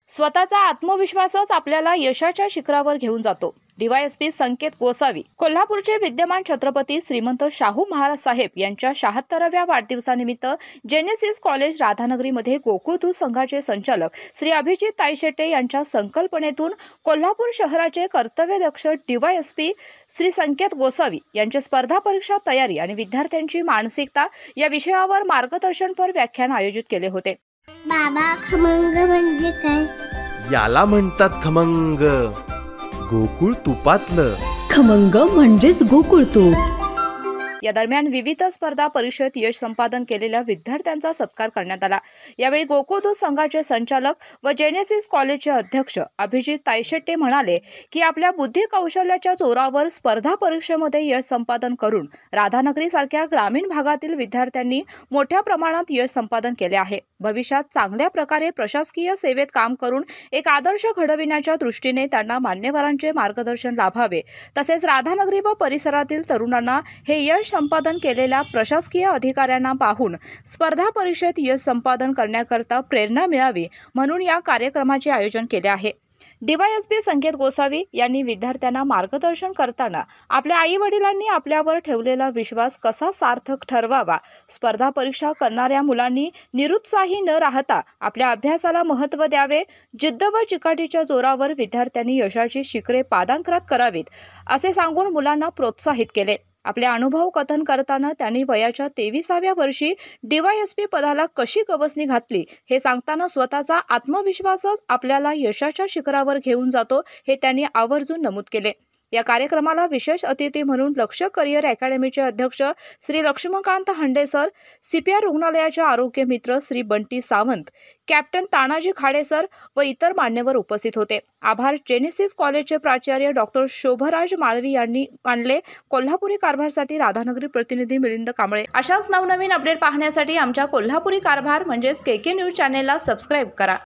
स्वतःचा आत्मविश्वासच आपल्याला यशाच्या शिखरावर घेऊन जातो. डीवायएसपी संकेत गोसावी. कोल्हापूरचे विद्यमान छत्रपती श्रीमंत शाहू महाराज साहेब यांच्या 76व्या वाढदिवसानिमित्त जेनेसिस कॉलेज राधानगरीमध्ये गोकुळ दूध संघाचे संचालक श्री अभिजित ताईशेटे यांच्या संकल्पनेतून कोल्हापूर शहराचे कर्तव्यदक्ष डीवायएसपी श्री संकेत गोसावी यांचे स्पर्धा परीक्षा तयारी आणि विद्यार्थ्यांची मानसिकता या विषयावर मार्गदर्शनपर व्याख्यान आयोजित केले होते. बाबा, खमंग म्हणजे काय? याला म्हणतात खमंग. गोकुळ तुपातलं खमंग म्हणजेच गोकुळ तूप. या दरम्यान विविध स्पर्धा परीक्षेत यश संपादन केलेल्या विद्यार्थ्यांचा सत्कार करण्यात आला. यावेळी गोकुळ दूध संघाचे संचालक व जेनेसिस कॉलेजचे अध्यक्ष अभिजित ताईशेटे म्हणाले की आपल्या बुद्धी कौशल्याच्या जोरावर स्पर्धा परीक्षेमध्ये यश संपादन करून राधानगरी सारख्या ग्रामीण भागातील विद्यार्थ्यांनी मोठ्या प्रमाणात यश संपादन केले आहे. भविष्यात चांगल्या प्रकारे प्रशासकीय सेवेत काम करून एक आदर्श घडविण्याच्या दृष्टीने त्यांना मान्यवरांचे मार्गदर्शन लाभावे. तसेच राधानगरी व परिसरातील तरुणांना हे यश संपादन केलेल्या प्रशासकीय अधिकाऱ्यांना पाहून स्पर्धा परीक्षेत यश संपादन करण्याकरता प्रेरणा मिळावी म्हणून या कार्यक्रमाचे आयोजन केले आहे. डीवायएसपी संकेत गोसावी यांनी विद्यार्थ्यांना मार्गदर्शन करताना आपल्या आई-वडिलांनी आपल्यावर ठेवलेला विश्वास कसा सार्थक ठरवावा, स्पर्धा परीक्षा करणाऱ्या मुलांनी निरुत्साही न राहता आपल्या अभ्यासाला महत्त्व द्यावे, जिद्द व चिकाटीच्या जोरावर विद्यार्थ्यांनी यशाची शिखरे पादांकित करावीत असे सांगून मुलांना प्रोत्साहित केले. आपले अनुभव कथन करताना त्यांनी वयाच्या 23व्या वर्षी डीवायएसपी पदाला कशी गवसणी घातली हे सांगताना स्वतःचा आत्मविश्वासच आपल्याला यशाच्या शिखरावर घेऊन जातो हे त्यांनी आवर्जून नमूद केले. या कार्यक्रमाला विशेष अतिथी म्हणून लक्ष करिअर अकॅडमीचे अध्यक्ष श्री लक्ष्मणकांत हंडे सर, सीपीआर रुग्णालयाचे आरोग्य मित्र श्री बंटी सावंत, कॅप्टन तानाजी खाडे सर व इतर मान्यवर उपस्थित होते. आभार जेनेसिस कॉलेजचे प्राचार्य डॉक्टर शोभराज माळवी यांनी मानले. कोल्हापुरी कारभारसाठी राधानगरी प्रतिनिधी मिलिंद कांबळे. अशाच नवनवीन अपडेट पाहण्यासाठी आमच्या कोल्हापुरी कारभार म्हणजेच केके न्यूज चॅनेलला सबस्क्राईब करा.